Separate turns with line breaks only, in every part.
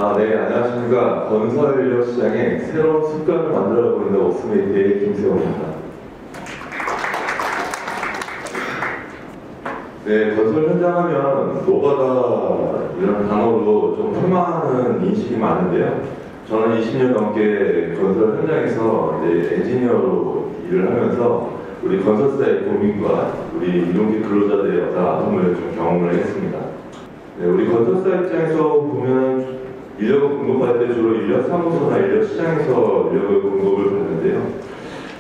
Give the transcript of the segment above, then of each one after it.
네, 안녕하십니까. 건설인력 시장의 새로운 습관을 만들어가고 있는 워스메이트의 김세원입니다. 네, 건설 현장 하면 노가다 이런 단어로 좀 폄하하는 인식이 많은데요. 저는 20년 넘게 건설 현장에서 이제 엔지니어로 일을 하면서 우리 건설사의 고민과 우리 이동기 근로자들의 어떤 아픔을 좀 경험을 했습니다. 네, 우리 건설사 입장에서 보면 인력을 공급할 때 주로 인력 사무소나 인력 시장에서 인력을 공급을 받는데요.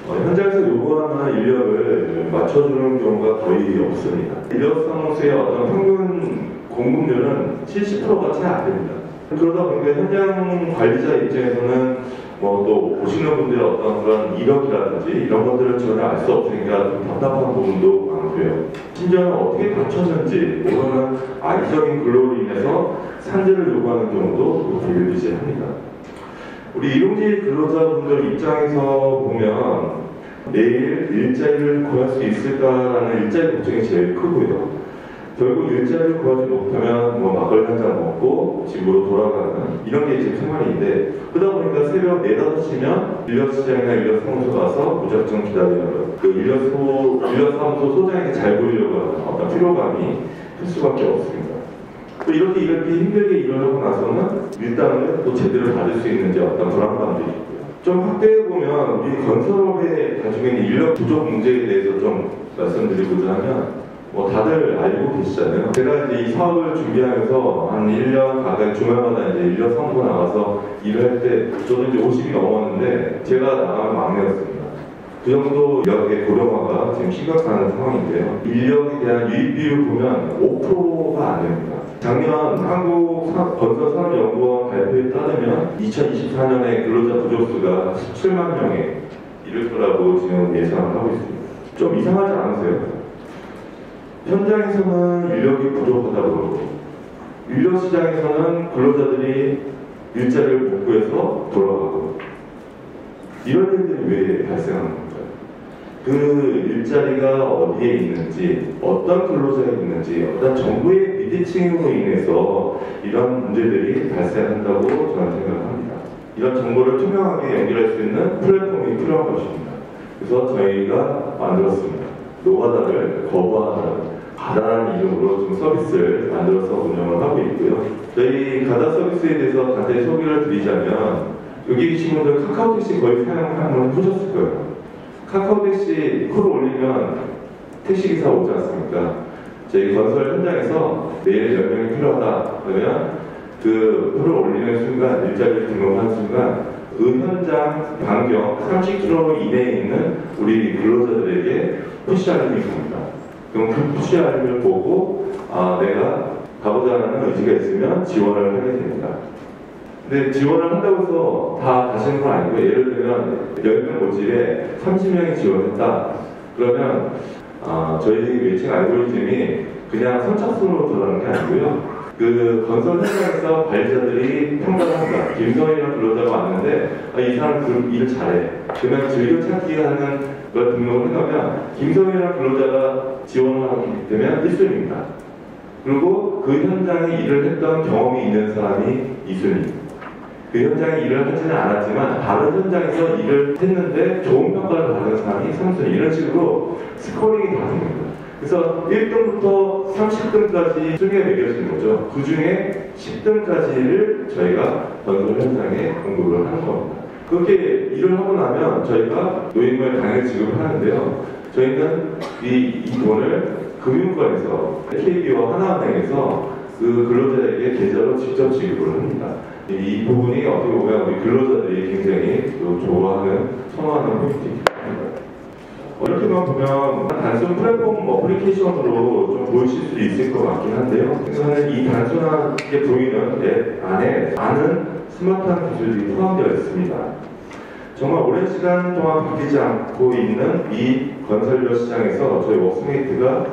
현장에서 요구하는 인력을 맞춰주는 경우가 거의 없습니다. 인력 사무소의 어떤 평균 공급률은 70%가 채 안 됩니다. 그러다 보니까 현장 관리자 입장에서는 또 보시는 분들의 어떤 그런 이력이라든지 이런 것들을 전혀 알 수 없으니까 좀 답답한 부분도 많고요. 심지어는 어떻게 다쳤는지 모르는 악의적인 근로로 인해서 산재를 요구하는 경우도 비일비재합니다. 우리 일용직 근로자분들 입장에서 보면 내일 일자리를 구할 수 있을까라는 일자리 걱정이 제일 크고요. 결국 일자리를 구하지 못하면 막걸리 한잔 먹고 집으로 돌아가는 이런 게 지금 생활인데, 그러다 보니까 새벽 4, 5시면 인력시장이나 인력사무소 가서 무작정 기다리는 그 인력사무소 소장에게 잘 보이려고 하는 어떤 피로감이 클 수밖에 없습니다. 또 이렇게 힘들게 일을 하고 나서는 일당을 또 제대로 받을 수 있는지 어떤 불안감도 있고요. 좀 확대해보면 우리 건설업의 나중에는 인력 부족 문제에 대해서 좀 말씀드리고자 하면 다들 알고 계시잖아요. 제가 이제 이 사업을 준비하면서 한 1년 가까이 주말마다 이제 인력 사무소 나가서 일을 할 때 저도 이제 50이 넘었는데 제가 나가면 막내였습니다. 그 정도 인력의 고령화가 지금 심각한 상황인데요. 인력에 대한 유입 비율 보면 5%가 안 됩니다. 작년 한국건설산업연구원 발표에 따르면 2024년에 근로자 부족수가 17만 명에 이를 거라고 지금 예상을 하고 있습니다. 좀 이상하지 않으세요? 현장에서는 인력이 부족하다고 그러고 인력 시장에서는 근로자들이 일자리를 못 구해서 돌아가고 이런 일들이 왜 발생하는 건가요? 그 일자리가 어디에 있는지, 어떤 근로자가 있는지, 어떤 정부의 비대칭으로 인해서 이런 문제들이 발생한다고 저는 생각을 합니다. 이런 정보를 투명하게 연결할 수 있는 플랫폼이 필요한 것입니다. 그래서 저희가 만들었습니다. 노가다를 거부하는 가다라는 이름으로 좀 서비스를 만들어서 운영을 하고 있고요. 저희 가다 서비스에 대해서 간단히 소개를 드리자면, 여기 계신 분들 카카오택시 거의 사용을 해보셨을 거예요. 카카오택시 표를 올리면 택시기사 오지 않습니까? 저희 건설 현장에서 내일 몇 명이 필요하다 그러면 그 표를 올리는 순간, 일자리를 등록하는 순간 그 현장 반경 30km 이내에 있는 우리 근로자들에게 푸시 알림이 갑니다. 그럼 그 푸시 알림을 보고 내가 가고자 하는 의지가 있으면 지원을 하게 됩니다. 근데 지원을 한다고 해서 다 가시는 건 아니고, 예를 들면 10명 모집에 30명이 지원했다 그러면 저희 매칭 알고리즘이 그냥 선착순으로 들어가는 게 아니고요. 그 건설 현장에서 관리자들이 평가를 합니다. 김성희라는 근로자가 왔는데 이 사람 그 일 잘해. 그러면 즐겨찾기 하는 걸 등록을 해놓으면 김성희라는 근로자가 지원을 하게 되면 1순위입니다. 그리고 그 현장에 일을 했던 경험이 있는 사람이 2순위. 그 현장에 일을 하지는 않았지만 다른 현장에서 일을 했는데 좋은 평가를 받은 사람이 3순위. 이런 식으로 스코링이 다 됩니다. 그래서 1등부터 30등까지 순위가 매겨지는 거죠. 그 중에 10등까지를 저희가 건설 현장에 공급을 하는 겁니다. 그렇게 일을 하고 나면 저희가 노임을 당일 지급을 하는데요. 저희는 이 돈을 금융권에서 KB와 하나은행에서 그 근로자에게 계좌로 직접 지급을 합니다. 이 부분이 어떻게 보면 우리 근로자들이 굉장히 좋아하는, 선호하는 포인트입니다. 이렇게만 보면 단순 플랫폼 어플리케이션으로 좀 보이실 수도 있을 것 같긴 한데요. 저는 이 단순하게 보이는 앱 안에 많은 스마트한 기술이 포함되어 있습니다. 정말 오랜 시간 동안 바뀌지 않고 있는 이 건설력 시장에서 저희 워스메이트가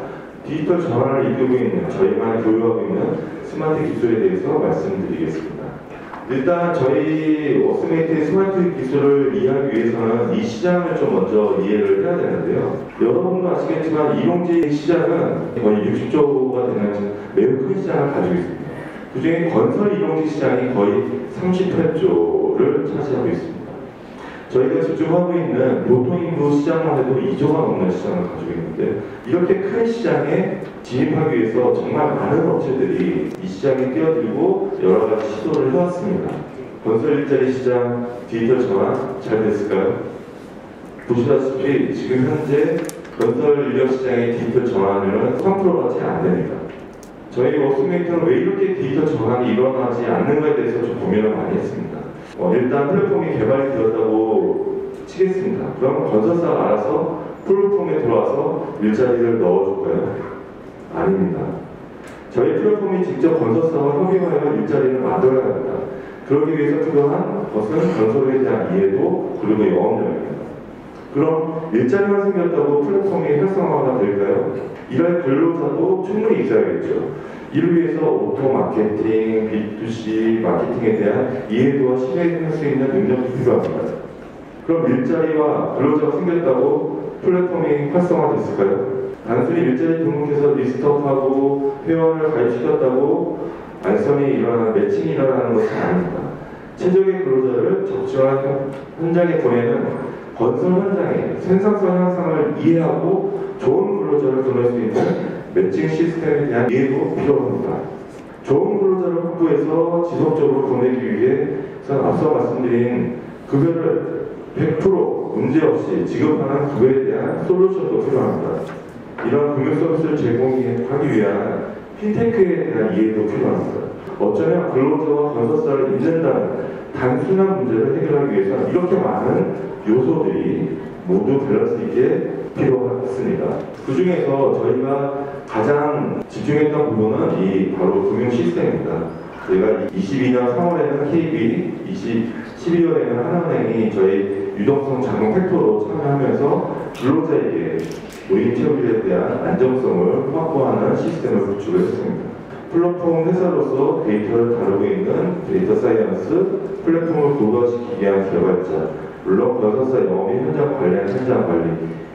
디지털 전환을 이끌고 있는, 저희만 교육하고 있는 스마트 기술에 대해서 말씀드리겠습니다. 일단 저희 워스메이트의 스마트 기술을 이해하기 위해서는 이 시장을 좀 먼저 이해를 해야 되는데요. 여러분도 아시겠지만 일용직 시장은 거의 60조가 되는 매우 큰 시장을 가지고 있습니다. 그중에 건설 이동식 시장이 거의 38조를 차지하고 있습니다. 저희가 집중하고 있는 교통인구 시장만 해도 2조가 넘는 시장을 가지고 있는데, 이렇게 큰 시장에 진입하기 위해서 정말 많은 업체들이 이 시장에 뛰어들고 여러 가지 시도를 해왔습니다. 건설 일자리 시장 디지털 전환 잘 됐을까요? 보시다시피 지금 현재 건설 인력 시장의 디지털 전환율은 3%밖에 안 됩니다. 저희 워크메이터는 왜 이렇게 디지털 전환이 일어나지 않는가에 대해서 좀 고민을 많이 했습니다. 일단 플랫폼이 개발이 되었다고 치겠습니다. 그럼 건설사가 알아서 플랫폼에 들어와서 일자리를 넣어줄까요? 아닙니다. 저희 플랫폼이 직접 건설사와 협의하여 일자리를 만들어야 합니다. 그러기 위해서 필요한 것은 건설에 대한 이해도 그리고 영업력입니다. 그럼 일자리만 생겼다고 플랫폼이 활성화가 될까요? 일할 근로자도 충분히 있어야겠죠. 이를 위해서 오토 마케팅, B2C 마케팅에 대한 이해도와 신뢰할 수 있는 능력이 필요합니다. 그럼 일자리와 근로자가 생겼다고 플랫폼이 활성화됐을까요? 단순히 일자리 등록해서 리스트업하고 회원을 가입시켰다고 안성이 일어나는 매칭이 일어나는 것은 아닙니다. 최적의 근로자를 적절한 현장에 보내는 건설 현장의 생산성 향상을 이해하고 좋은 근로자를 보낼 수 있는 매칭 시스템에 대한 이해도 필요합니다. 좋은 근로자를 확보해서 지속적으로 보내기 위해서 앞서 말씀드린 급여를 100% 문제없이 지급하는 급여에 대한 솔루션도 필요합니다. 이런 금융 서비스를 제공하기 위한 핀테크에 대한 이해도 필요합니다. 어쩌면 근로자와 건설사를 잇는다는 단순한 문제를 해결하기 위해서 이렇게 많은 요소들이 모두 밸런스 있게 필요했습니다. 그 중에서 저희가 가장 집중했던 부분은 이 바로 금융 시스템입니다. 저희가 22년 3월에는 KB, 12월에는 하나은행이 저희 유동성 자금 팩터로 참여하면서 근로자에게 노인 체육에 대한 안정성을 확보하는 시스템을 구축을 했습니다. 플랫폼 회사로서 데이터를 다루고 있는 데이터 사이언스, 플랫폼을 고도화시키기 위한 개발자, 물론 건설사 영업 및 현장 관련 현장 관리,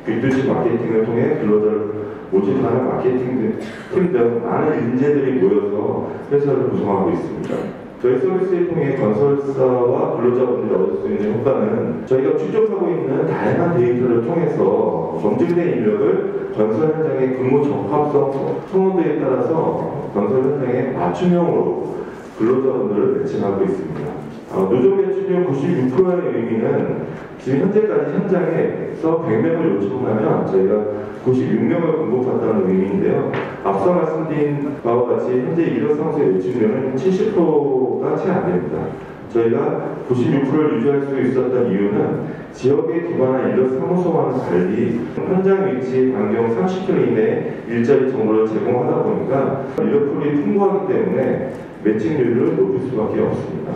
B2C 마케팅을 통해 근로자를 모집하는 마케팅 팀 등 많은 인재들이 모여서 회사를 구성하고 있습니다. 저희 서비스를 통해 건설사와 근로자분들이 얻을 수 있는 효과는 저희가 추적하고 있는 다양한 데이터를 통해서 검증된 인력을 건설 현장의 근무 적합성 성원도에 따라서 건설 현장에 맞춤형으로 근로자분들을 배치하고 있습니다. 노조 배출률 96%의 의미는 지금 현재까지 현장에서 100명을 요청하면 저희가 96명을 공급한다는 의미인데요. 앞서 말씀드린 바와 같이 현재 인력 상수의 배출률은 70%가 채 안 됩니다. 저희가 96%를 유지할 수 있었던 이유는 지역에 기반한 인력 사무소와는 달리 현장 위치 반경 30km 이내 일자리 정보를 제공하다 보니까 인력풀이 풍부하기 때문에 매칭률을 높일 수밖에 없습니다.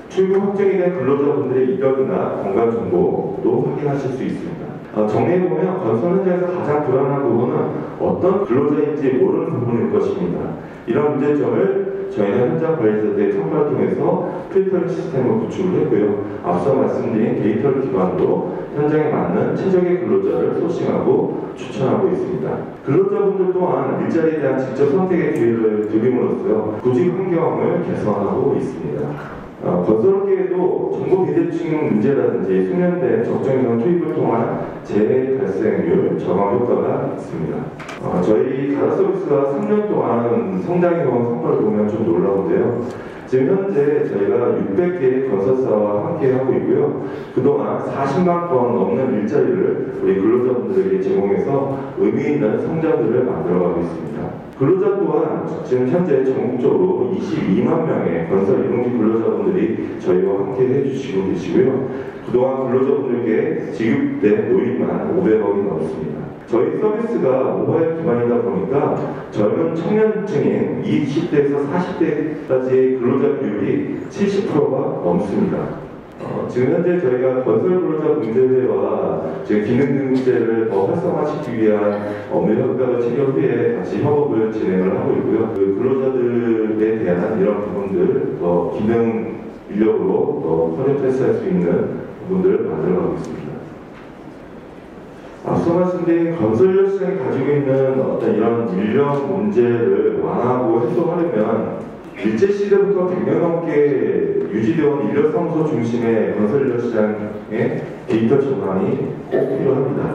출국 확정이 된 근로자분들의 이력이나 건강 정보도 확인하실 수 있습니다. 정리해보면 건설 현장에서 가장 불안한 부분은 어떤 근로자인지 모르는 부분일 것입니다. 이런 문제점을 저희는 현장 관리자들의 참가를 통해서 필터링 시스템을 구축을 했고요. 앞서 말씀드린 데이터를 기반으로 현장에 맞는 최적의 근로자를 소싱하고 추천하고 있습니다. 근로자분들 또한 일자리에 대한 직접 선택의 기회를 드림으로써 구직 환경을 개선하고 있습니다. 건설업계에도 정보 비대칭 문제라든지 숙련된 적정 인원 투입을 통한 재해 발생률 저감 효과가 있습니다. 저희 가다 서비스가 3년 동안 성장해온 성과를 보면 좀 놀라운데요. 지금 현재 저희가 600개의 건설사와 함께 하고 있고요. 그동안 40만 건 넘는 일자리를 우리 근로자분들에게 제공해서 의미 있는 성장들을 만들어가고 있습니다. 근로자 또한 지금 현재 전국적으로 22만 명의 건설 일용직 근로자분들이 저희와 함께 해주시고 계시고요. 그동안 근로자분들께 지급된 노임만 500억이 넘습니다. 저희 서비스가 모바일 기반이다 보니까 젊은 청년층인 20대에서 40대까지의 근로자 비율이 70%가 넘습니다. 지금 현재 저희가 건설 근로자 문제와 기능등록제를 더 활성화시키기 위한 업무 효과를 체결 후에 다시 협업을 진행을 하고 있고요. 그 근로자들에 대한 이런 부분들 더 기능 인력으로 더 커넥트 할 수 있는 부분들을 만들어가고 있습니다. 앞서 말씀드린 건설 시장이 가지고 있는 어떤 이런 인력 문제를 완화하고 해소하려면 일제시대부터 100년 넘게 유지되어온 인력사무소 중심의 건설인력 시장의 디지털 전환이 꼭 필요합니다.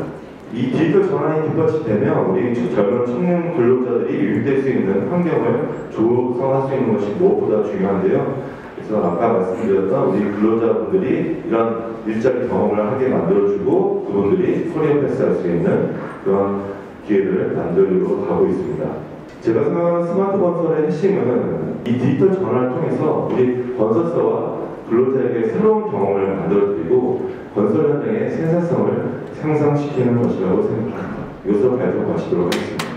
이 디지털 전환이 뒷받침되면 우리 젊은 청년 근로자들이 유입될 수 있는 환경을 조성할 수 있는 것이 무엇보다 중요한데요. 그래서 아까 말씀드렸던 우리 근로자분들이 이런 일자리 경험을 하게 만들어주고 그분들이 커리어 패스할 수 있는 그런 기회를 만들려고 하고 있습니다. 제가 생각하는 스마트 건설의 핵심은 이 디지털 전환을 통해서 우리 건설사와 근로자에게 새로운 경험을 만들어드리고 건설 현장의 생산성을 향상시키는 것이라고 생각합니다. 이것으로 발표 마치도록 하겠습니다.